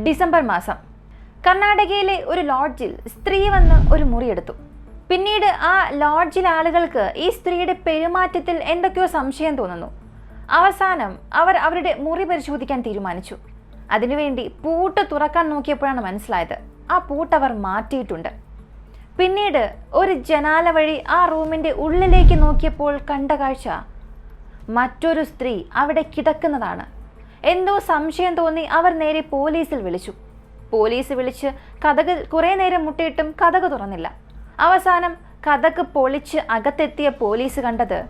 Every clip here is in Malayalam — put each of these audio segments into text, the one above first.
ഡിസംബർ മാസം കർണാടകയിലെ ഒരു ലോഡ്ജിൽ സ്ത്രീ വന്ന് ഒരു മുറിയെടുത്തു. പിന്നീട് ആ ലോഡ്ജിലെ ആളുകൾക്ക് ഈ സ്ത്രീയുടെ പെരുമാറ്റത്തിൽ എന്തൊക്കെയോ സംശയം തോന്നുന്നു. അവസാനം അവർ അവരുടെ മുറി പരിശോധിക്കാൻ തീരുമാനിച്ചു. അതിനുവേണ്ടി പൂട്ട് തുറക്കാൻ നോക്കിയപ്പോഴാണ് മനസ്സിലായത് ആ പൂട്ട് അവർ മാറ്റിയിട്ടുണ്ട്. പിന്നീട് ഒരു ജനാല വഴി ആ റൂമിൻ്റെ ഉള്ളിലേക്ക് നോക്കിയപ്പോൾ കണ്ട കാഴ്ച മറ്റൊരു സ്ത്രീ അവിടെ കിടക്കുന്നതാണ്. എന്തോ സംശയം തോന്നി അവർ നേരെ പോലീസിൽ വിളിച്ചു. പോലീസ് വിളിച്ച് കതക് കുറേ നേരം മുട്ടിയിട്ടും കതക് തുറന്നില്ല. അവസാനം കതക് പൊളിച്ച് അകത്തെത്തിയ പോലീസ് കണ്ടത്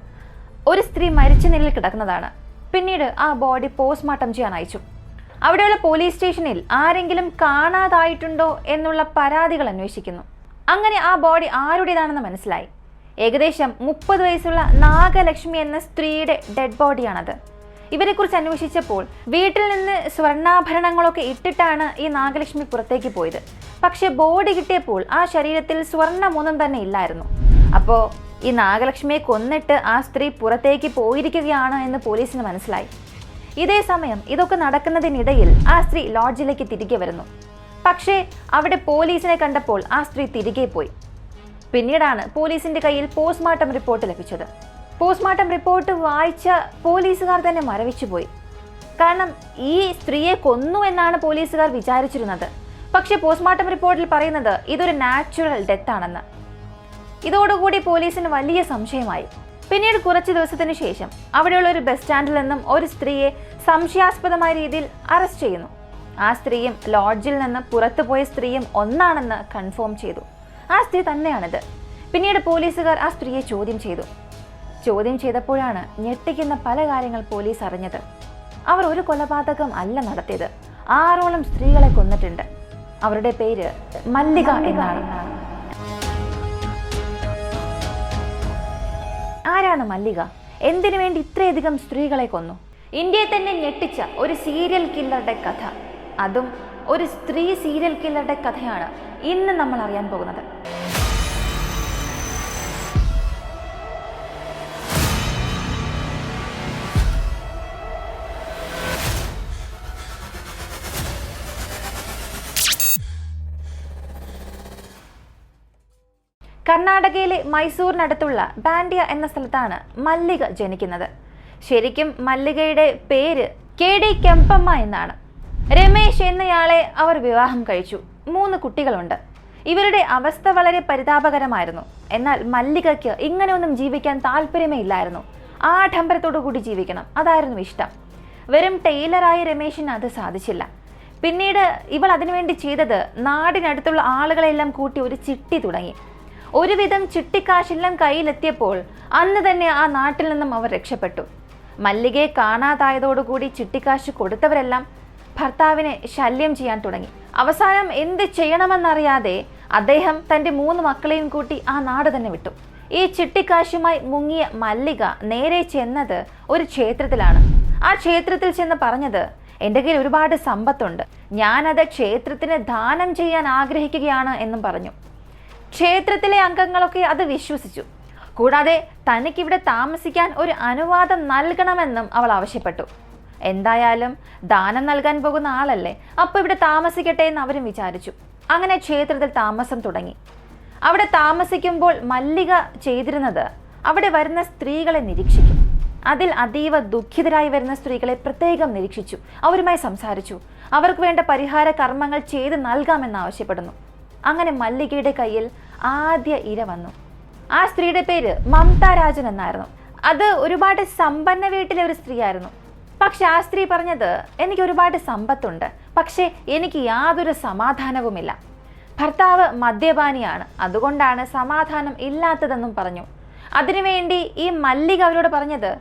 ഒരു സ്ത്രീ മരിച്ച നിലയിൽ കിടക്കുന്നതാണ്. പിന്നീട് ആ ബോഡി പോസ്റ്റ്മോർട്ടം ചെയ്യാൻ അയച്ചു. അവിടെയുള്ള പോലീസ് സ്റ്റേഷനിൽ ആരെങ്കിലും കാണാതായിട്ടുണ്ടോ എന്നുള്ള പരാതികൾ അന്വേഷിക്കുന്നു. അങ്ങനെ ആ ബോഡി ആരുടേതാണെന്ന് മനസ്സിലായി. ഏകദേശം 30 വയസ്സുള്ള നാഗലക്ഷ്മി എന്ന സ്ത്രീയുടെ ഡെഡ് ബോഡിയാണത്. ഇവരെക്കുറിച്ച് അന്വേഷിച്ചപ്പോൾ വീട്ടിൽ നിന്ന് സ്വർണ്ണാഭരണങ്ങളൊക്കെ ഇട്ടിട്ടാണ് ഈ നാഗലക്ഷ്മി പുറത്തേക്ക് പോയത്. പക്ഷെ ബോഡി കിട്ടിയപ്പോൾ ആ ശരീരത്തിൽ സ്വർണ്ണമൊന്നും തന്നെ ഇല്ലായിരുന്നു. അപ്പോൾ ഈ നാഗലക്ഷ്മിയെ കൊന്നിട്ട് ആ സ്ത്രീ പുറത്തേക്ക് പോയിരിക്കുകയാണ് എന്ന് പോലീസിന് മനസ്സിലായി. ഇതേ സമയം ഇതൊക്കെ നടക്കുന്നതിനിടയിൽ ആ സ്ത്രീ ലോഡ്ജിലേക്ക് തിരികെ വരുന്നു. പക്ഷേ അവിടെ പോലീസിനെ കണ്ടപ്പോൾ ആ സ്ത്രീ തിരികെ പോയി. പിന്നീടാണ് പോലീസിന്റെ കയ്യിൽ പോസ്റ്റ്മോർട്ടം റിപ്പോർട്ട് ലഭിച്ചത്. പോസ്റ്റ്മോർട്ടം റിപ്പോർട്ട് വായിച്ച പോലീസുകാർ തന്നെ മരവിച്ചുപോയി. കാരണം ഈ സ്ത്രീയെ കൊന്നു എന്നാണ് പോലീസുകാർ വിചാരിച്ചിരുന്നത്. പക്ഷെ പോസ്റ്റ്മോർട്ടം റിപ്പോർട്ടിൽ പറയുന്നത് ഇതൊരു നാച്ചുറൽ ഡെത്ത് ആണെന്ന്. ഇതോടുകൂടി പോലീസിന് വലിയ സംശയമായി. പിന്നീട് കുറച്ച് ദിവസത്തിന് ശേഷം അവിടെയുള്ള ഒരു ബസ് സ്റ്റാൻഡിൽ നിന്നും ഒരു സ്ത്രീയെ സംശയാസ്പദമായ രീതിയിൽ അറസ്റ്റ് ചെയ്യുന്നു. ആ സ്ത്രീയും ലോഡ്ജിൽ നിന്ന് പുറത്തുപോയ സ്ത്രീയും ഒന്നാണെന്ന് കൺഫേം ചെയ്തു. ആ സ്ത്രീ തന്നെയാണിത്. പിന്നീട് പോലീസുകാർ ആ സ്ത്രീയെ ചോദ്യം ചെയ്തു. ചോദ്യം ചെയ്തപ്പോഴാണ് ഞെട്ടിക്കുന്ന പല കാര്യങ്ങൾ പോലീസ് അറിഞ്ഞത്. അവർ ഒരു കൊലപാതകം അല്ല നടത്തിയത്, 6ഓളം സ്ത്രീകളെ കൊന്നിട്ടുണ്ട്. അവരുടെ പേര് മല്ലിക എന്നാണ്. ആരാണ് മല്ലിക? എന്തിനു വേണ്ടി ഇത്രയധികം സ്ത്രീകളെ കൊന്നു? ഇന്ത്യയെ തന്നെ ഞെട്ടിച്ച ഒരു സീരിയൽ കില്ലറുടെ കഥ, അതും ഒരു സ്ത്രീ സീരിയൽ കില്ലറുടെ കഥയാണ് ഇന്ന് നമ്മൾ അറിയാൻ പോകുന്നത്. കർണാടകയിലെ മൈസൂരിനടുത്തുള്ള ബാൻഡിയ എന്ന സ്ഥലത്താണ് മല്ലിക ജനിക്കുന്നത്. ശരിക്കും മല്ലികയുടെ പേര് KD കെമ്പമ്മ എന്നാണ്. രമേശ് എന്നയാളെ അവർ വിവാഹം കഴിച്ചു. 3 കുട്ടികളുണ്ട്. ഇവരുടെ അവസ്ഥ വളരെ പരിതാപകരമായിരുന്നു. എന്നാൽ മല്ലികയ്ക്ക് ഇങ്ങനെയൊന്നും ജീവിക്കാൻ താല്പര്യമേ ഇല്ലായിരുന്നു. ആഡംബരത്തോടു കൂടി ജീവിക്കണം, അതായിരുന്നു ഇഷ്ടം. വെറും ടൈലറായ രമേശിന് അത് സാധിച്ചില്ല. പിന്നീട് ഇവൾ അതിനുവേണ്ടി ചെയ്തത് നാടിനടുത്തുള്ള ആളുകളെല്ലാം കൂട്ടി ഒരു ചിട്ടി തുടങ്ങി. ഒരുവിധം ചിട്ടിക്കാശെല്ലാം കയ്യിലെത്തിയപ്പോൾ അന്ന് തന്നെ ആ നാട്ടിൽ നിന്നും അവർ രക്ഷപ്പെട്ടു. മല്ലികയെ കാണാതായതോടുകൂടി ചിട്ടിക്കാശ് കൊടുത്തവരെല്ലാം ഭർത്താവിനെ ശല്യം ചെയ്യാൻ തുടങ്ങി. അവസാനം എന്ത് ചെയ്യണമെന്നറിയാതെ അദ്ദേഹം തൻ്റെ 3 മക്കളെയും കൂട്ടി ആ നാട് തന്നെ വിട്ടു. ഈ ചിട്ടിക്കാശുമായി മുങ്ങിയ മല്ലിക നേരെ ചെന്നത് ഒരു ക്ഷേത്രത്തിലാണ്. ആ ക്ഷേത്രത്തിൽ ചെന്ന് പറഞ്ഞത്, എൻ്റെ കയ്യിൽ ഒരുപാട് സമ്പത്തുണ്ട്, ഞാനത് ക്ഷേത്രത്തിന് ദാനം ചെയ്യാൻ ആഗ്രഹിക്കുകയാണ് എന്നും പറഞ്ഞു. ക്ഷേത്രത്തിലെ അംഗങ്ങളൊക്കെ അത് വിശ്വസിച്ചു. കൂടാതെ തനിക്കിവിടെ താമസിക്കാൻ ഒരു അനുവാദം നൽകണമെന്നും അവൾ ആവശ്യപ്പെട്ടു. എന്തായാലും ദാനം നൽകാൻ പോകുന്ന ആളല്ലേ, അപ്പോൾ ഇവിടെ താമസിക്കട്ടെ എന്ന് അവരും വിചാരിച്ചു. അങ്ങനെ ക്ഷേത്രത്തിൽ താമസം തുടങ്ങി. അവിടെ താമസിക്കുമ്പോൾ മല്ലിക ചെയ്തിരുന്നത് അവിടെ വരുന്ന സ്ത്രീകളെ നിരീക്ഷിക്കും. അതിൽ അതീവ ദുഃഖിതരായി വരുന്ന സ്ത്രീകളെ പ്രത്യേകം നിരീക്ഷിച്ചു. അവരുമായി സംസാരിച്ചു. അവർക്ക് വേണ്ട പരിഹാര കർമ്മങ്ങൾ ചെയ്ത് നൽകാമെന്ന് ആവശ്യപ്പെടുന്നു. അങ്ങനെ മല്ലികയുടെ കയ്യിൽ ആദ്യ ഇര വന്നു. ആ സ്ത്രീയുടെ പേര് മമതാ രാജൻ എന്നായിരുന്നു. അത് ഒരുപാട് സമ്പന്ന വീട്ടിലെ ഒരു സ്ത്രീയായിരുന്നു. പക്ഷെ ആ സ്ത്രീ പറഞ്ഞത്, എനിക്ക് ഒരുപാട് സമ്പത്തുണ്ട്, പക്ഷേ എനിക്ക് യാതൊരു സമാധാനവുമില്ല. ഭർത്താവ് മദ്യപാനിയാണ്, അതുകൊണ്ടാണ് സമാധാനം ഇല്ലാത്തതെന്നും പറഞ്ഞു. അതിനുവേണ്ടി ഈ മല്ലിക അവരോട് പറഞ്ഞത്,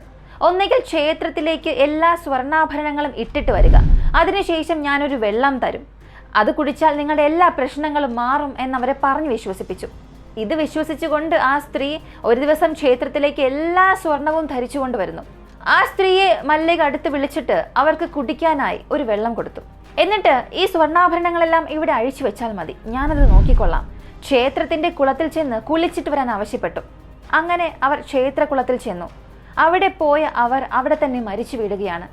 ഒന്നുകിൽ ക്ഷേത്രത്തിലേക്ക് എല്ലാ സ്വർണ്ണാഭരണങ്ങളും ഇട്ടിട്ട് വരിക, അതിനുശേഷം ഞാനൊരു വെള്ളം തരും, അത് കുടിച്ചാൽ നിങ്ങളുടെ എല്ലാ പ്രശ്നങ്ങളും മാറും എന്നവരെ പറഞ്ഞു വിശ്വസിപ്പിച്ചു. ഇത് വിശ്വസിച്ചുകൊണ്ട് ആ സ്ത്രീ ഒരു ദിവസം ക്ഷേത്രത്തിലേക്ക് എല്ലാ സ്വർണവും ധരിച്ചുകൊണ്ട് വരുന്നു. ആ സ്ത്രീയെ മല്ലിക അടുത്ത് വിളിച്ചിട്ട് അവർക്ക് കുടിക്കാനായി ഒരു വെള്ളം കൊടുത്തു. എന്നിട്ട് ഈ സ്വർണ്ണാഭരണങ്ങളെല്ലാം ഇവിടെ അഴിച്ചു വെച്ചാൽ മതി, ഞാനത് നോക്കിക്കൊള്ളാം. ക്ഷേത്രത്തിന്റെ കുളത്തിൽ ചെന്ന് കുളിച്ചിട്ട് വരാൻ ആവശ്യപ്പെട്ടു. അങ്ങനെ അവർ ക്ഷേത്രകുളത്തിൽ ചെന്നു. അവിടെ പോയ അവർ അവിടെ തന്നെ മരിച്ചു വീഴുകയാണ്.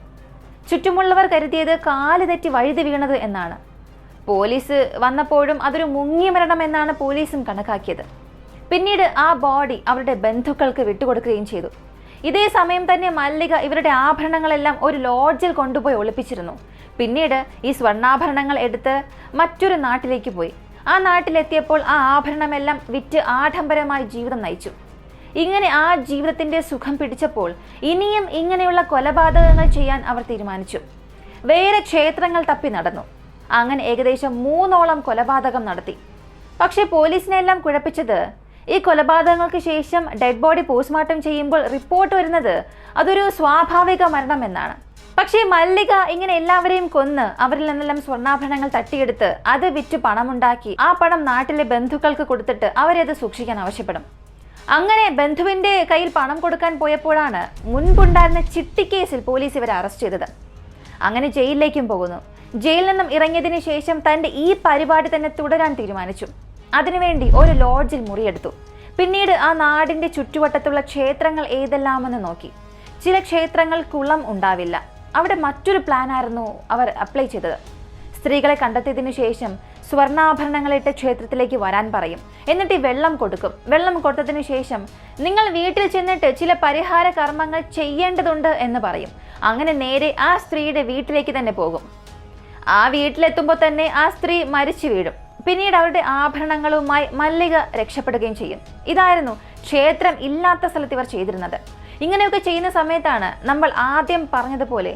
ചുറ്റുമുള്ളവർ കരുതിയത് കാല് തെറ്റി വഴുതി വീണത് എന്നാണ്. പോലീസ് വന്നപ്പോഴും അതൊരു മുങ്ങിയ മരണം എന്നാണ് പോലീസും കണക്കാക്കിയത്. പിന്നീട് ആ ബോഡി അവരുടെ ബന്ധുക്കൾക്ക് വിട്ടുകൊടുക്കുകയും ചെയ്തു. ഇതേ സമയം തന്നെ മല്ലിക ഇവരുടെ ആഭരണങ്ങളെല്ലാം ഒരു ലോഡ്ജിൽ കൊണ്ടുപോയി ഒളിപ്പിച്ചിരുന്നു. പിന്നീട് ഈ സ്വർണ്ണാഭരണങ്ങൾ എടുത്ത് മറ്റൊരു നാട്ടിലേക്ക് പോയി. ആ നാട്ടിലെത്തിയപ്പോൾ ആ ആഭരണമെല്ലാം വിറ്റ് ആഡംബരമായി ജീവിതം നയിച്ചു. ഇങ്ങനെ ആ ജീവിതത്തിന്റെ സുഖം പിടിച്ചപ്പോൾ ഇനിയും ഇങ്ങനെയുള്ള കൊലപാതകങ്ങൾ ചെയ്യാൻ അവർ തീരുമാനിച്ചു. വേറെ ക്ഷേത്രങ്ങൾ തപ്പി നടന്നു. അങ്ങനെ ഏകദേശം 3ഓളം കൊലപാതകം നടത്തി. പക്ഷേ പോലീസിനെല്ലാം കുഴപ്പിച്ചത് ഈ കൊലപാതകങ്ങൾക്ക് ശേഷം ഡെഡ് ബോഡി പോസ്റ്റ്മോർട്ടം ചെയ്യുമ്പോൾ റിപ്പോർട്ട് വരുന്നത് അതൊരു സ്വാഭാവിക മരണം എന്നാണ്. പക്ഷേ മല്ലിക ഇങ്ങനെ എല്ലാവരെയും കൊന്ന് അവരിൽ നിന്നെല്ലാം സ്വർണ്ണാഭരണങ്ങൾ തട്ടിയെടുത്ത് അത് വിറ്റ് പണമുണ്ടാക്കി ആ പണം നാട്ടിലെ ബന്ധുക്കൾക്ക് കൊടുത്തിട്ട് അവരത് സൂക്ഷിക്കാൻ ആവശ്യപ്പെടും. അങ്ങനെ ബന്ധുവിന്റെ കയ്യിൽ പണം കൊടുക്കാൻ പോയപ്പോഴാണ് മുൻപുണ്ടായിരുന്ന ചിട്ടിക്കേസിൽ പോലീസ് ഇവരെ അറസ്റ്റ് ചെയ്തത്. അങ്ങനെ ജയിലിലേക്കും പോകുന്നു. ജയിലിൽ നിന്നും ഇറങ്ങിയതിനു ശേഷം തന്റെ ഈ പരിപാടി തന്നെ തുടരാൻ തീരുമാനിച്ചു. അതിനുവേണ്ടി ഒരു ലോഡ്ജിൽ മുറിയെടുത്തു. പിന്നീട് ആ നാടിന്റെ ചുറ്റുവട്ടത്തുള്ള ക്ഷേത്രങ്ങൾ ഏതെല്ലാമെന്ന് നോക്കി. ചില ക്ഷേത്രങ്ങൾ കുളം ഉണ്ടാവില്ല. അവിടെ മറ്റൊരു പ്ലാനായിരുന്നു അവർ അപ്ലൈ ചെയ്തത്. സ്ത്രീകളെ കണ്ടെത്തിയതിനു ശേഷം സ്വർണ്ണാഭരണങ്ങളിട്ട് ക്ഷേത്രത്തിലേക്ക് വരാൻ പറയും. എന്നിട്ട് വെള്ളം കൊടുക്കും. വെള്ളം കൊടുത്തതിനു ശേഷം നിങ്ങൾ വീട്ടിൽ ചെന്നിട്ട് ചില പരിഹാര കർമ്മങ്ങൾ ചെയ്യേണ്ടതുണ്ട് എന്ന് പറയും. അങ്ങനെ നേരെ ആ സ്ത്രീയുടെ വീട്ടിലേക്ക് തന്നെ പോകും. ആ വീട്ടിലെത്തുമ്പോൾ തന്നെ ആ സ്ത്രീ മരിച്ചു വീഴും. പിന്നീട് അവരുടെ ആഭരണങ്ങളുമായി മല്ലിക രക്ഷപ്പെടുകയും ചെയ്യും. ഇതായിരുന്നു ക്ഷേത്രം ഇല്ലാത്ത സ്ഥലത്ത് ഇവർ ചെയ്തിരുന്നത്. ഇങ്ങനെയൊക്കെ ചെയ്യുന്ന സമയത്താണ് നമ്മൾ ആദ്യം പറഞ്ഞതുപോലെ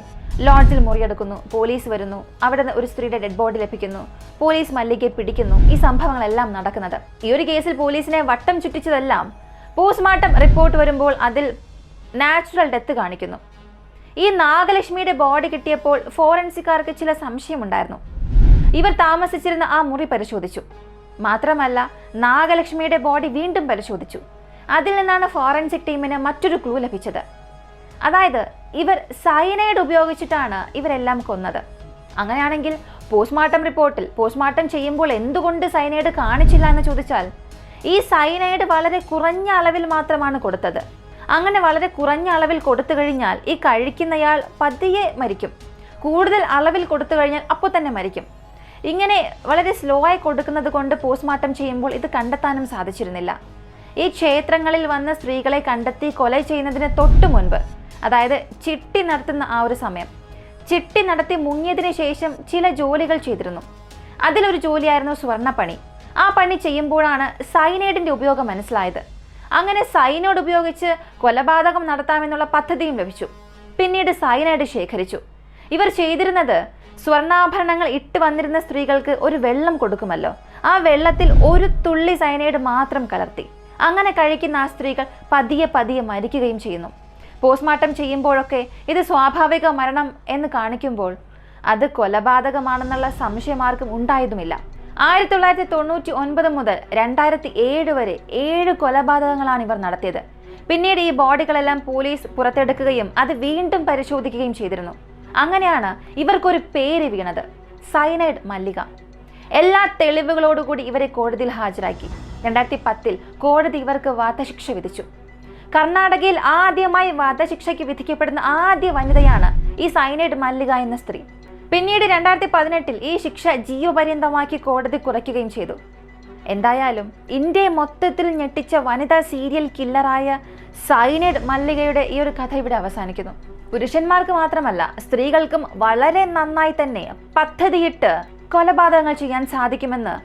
ലോഡ്ജിൽ മുറിയെടുക്കുന്നു, പോലീസ് വരുന്നു, അവിടെ ഒരു സ്ത്രീയുടെ ഡെഡ് ബോഡി ലഭിക്കുന്നു, പോലീസ് മല്ലികയെ പിടിക്കുന്നു. ഈ സംഭവങ്ങളെല്ലാം നടക്കുന്നത്. ഈ ഒരു കേസിൽ പോലീസിനെ വട്ടം ചുറ്റിച്ചതെല്ലാം പോസ്റ്റ്മോർട്ടം റിപ്പോർട്ട് വരുമ്പോൾ അതിൽ നാച്ചുറൽ ഡെത്ത് കാണിക്കുന്നു. ഈ നാഗലക്ഷ്മിയുടെ ബോഡി കിട്ടിയപ്പോൾ ഫോറൻസിക്കാർക്ക് ചില സംശയമുണ്ടായിരുന്നു. ഇവർ താമസിച്ചിരുന്ന ആ മുറി പരിശോധിച്ചു. മാത്രമല്ല നാഗലക്ഷ്മിയുടെ ബോഡി വീണ്ടും പരിശോധിച്ചു. അതിൽ നിന്നാണ് ഫോറൻസിക് ടീമിന് മറ്റൊരു ക്ലൂ ലഭിച്ചത്. അതായത് ഇവർ സയനൈഡ് ഉപയോഗിച്ചിട്ടാണ് ഇവരെല്ലാം കൊന്നത്. അങ്ങനെയാണെങ്കിൽ പോസ്റ്റ്മോർട്ടം റിപ്പോർട്ടിൽ പോസ്റ്റ്മോർട്ടം ചെയ്യുമ്പോൾ എന്തുകൊണ്ട് സയനൈഡ് കാണിച്ചില്ല എന്ന് ചോദിച്ചാൽ, ഈ സയനൈഡ് വളരെ കുറഞ്ഞ അളവിൽ മാത്രമാണ് കൊടുത്തത്. അങ്ങനെ വളരെ കുറഞ്ഞ അളവിൽ കൊടുത്തു കഴിഞ്ഞാൽ ഈ കഴിക്കുന്നയാൾ പതിയെ മരിക്കും. കൂടുതൽ അളവിൽ കൊടുത്തു കഴിഞ്ഞാൽ അപ്പോൾ തന്നെ മരിക്കും. ഇങ്ങനെ വളരെ സ്ലോ ആയി കൊടുക്കുന്നത് കൊണ്ട് പോസ്റ്റ്മോർട്ടം ചെയ്യുമ്പോൾ ഇത് കണ്ടെത്താനും സാധിച്ചിരുന്നില്ല. ഈ ക്ഷേത്രങ്ങളിൽ വന്ന സ്ത്രീകളെ കണ്ടെത്തി കൊല ചെയ്യുന്നതിന് തൊട്ടു മുൻപ്, അതായത് ചിട്ടി നടത്തുന്ന ആ ഒരു സമയം, ചിട്ടി നടത്തി മുങ്ങിയതിന് ശേഷം ചില ജോലികൾ ചെയ്തിരുന്നു. അതിലൊരു ജോലിയായിരുന്നു സ്വർണ്ണപ്പണി. ആ പണി ചെയ്യുമ്പോഴാണ് സൈനൈഡിന്റെ ഉപയോഗം മനസ്സിലായത്. അങ്ങനെ സൈനൈഡ് ഉപയോഗിച്ച് കൊലപാതകം നടത്താമെന്നുള്ള പദ്ധതിയും ലഭിച്ചു. പിന്നീട് സൈനൈഡ് ശേഖരിച്ചു. ഇവർ ചെയ്തിരുന്നത് സ്വർണ്ണാഭരണങ്ങൾ ഇട്ട് വന്നിരുന്ന സ്ത്രീകൾക്ക് ഒരു വെള്ളം കൊടുക്കുമല്ലോ, ആ വെള്ളത്തിൽ ഒരു തുള്ളി സൈനൈഡ് മാത്രം കലർത്തി അങ്ങനെ കഴിക്കുന്ന ആ സ്ത്രീകൾ പതിയെ പതിയെ മരിക്കുകയും ചെയ്യുന്നു. പോസ്റ്റ്മോർട്ടം ചെയ്യുമ്പോഴൊക്കെ ഇത് സ്വാഭാവിക മരണം എന്ന് കാണിക്കുമ്പോൾ അത് കൊലപാതകമാണെന്നുള്ള സംശയമാർക്കും ഉണ്ടായതുമില്ല. 1999 മുതൽ 2007 വരെ 7 കൊലപാതകങ്ങളാണ് ഇവർ നടത്തിയത്. പിന്നീട് ഈ ബോഡികളെല്ലാം പോലീസ് പുറത്തെടുക്കുകയും അത് വീണ്ടും പരിശോധിക്കുകയും ചെയ്തിരുന്നു. അങ്ങനെയാണ് ഇവർക്കൊരു പേര് വീണത്, സയനൈഡ് മല്ലിക. എല്ലാ തെളിവുകളോടുകൂടി ഇവരെ കോടതിയിൽ ഹാജരാക്കി. 2010 കോടതി ഇവർക്ക് വധശിക്ഷ വിധിച്ചു. കർണാടകയിൽ ആദ്യമായി വധശിക്ഷയ്ക്ക് വിധിക്കപ്പെടുന്ന ആദ്യ വനിതയാണ് ഈ സയനൈഡ് മല്ലിക എന്ന സ്ത്രീ. പിന്നീട് 2018 ഈ ശിക്ഷ ജീവപര്യന്തമാക്കി കോടതി കുറയ്ക്കുകയും ചെയ്തു. എന്തായാലും ഇന്ത്യയെ മൊത്തത്തിൽ ഞെട്ടിച്ച വനിതാ സീരിയൽ കില്ലറായ സയനൈഡ് മല്ലികയുടെ ഈ ഒരു കഥ ഇവിടെ അവസാനിക്കുന്നു. പുരുഷന്മാർക്ക് മാത്രമല്ല സ്ത്രീകൾക്കും വളരെ നന്നായി തന്നെ പദ്ധതിയിട്ട് കൊലപാതകങ്ങൾ ചെയ്യാൻ സാധിക്കുമെന്ന്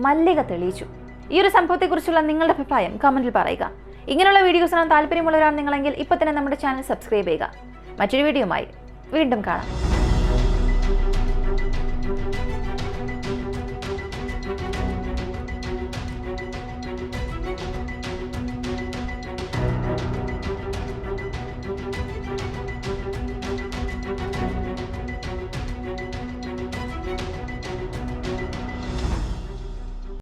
മല്ലിക തെളിയിച്ചു. ഈ ഒരു സംഭവത്തെക്കുറിച്ചുള്ള നിങ്ങളുടെ അഭിപ്രായം കമന്റിൽ പറയുക. ഇങ്ങനെയുള്ള വീഡിയോസിനാണ് താല്പര്യമുള്ളവരാണ് നിങ്ങളെങ്കിൽ ഇപ്പോൾ തന്നെ നമ്മുടെ ചാനൽ സബ്സ്ക്രൈബ് ചെയ്യുക. മറ്റൊരു വീഡിയോയുമായി വീണ്ടും കാണാം.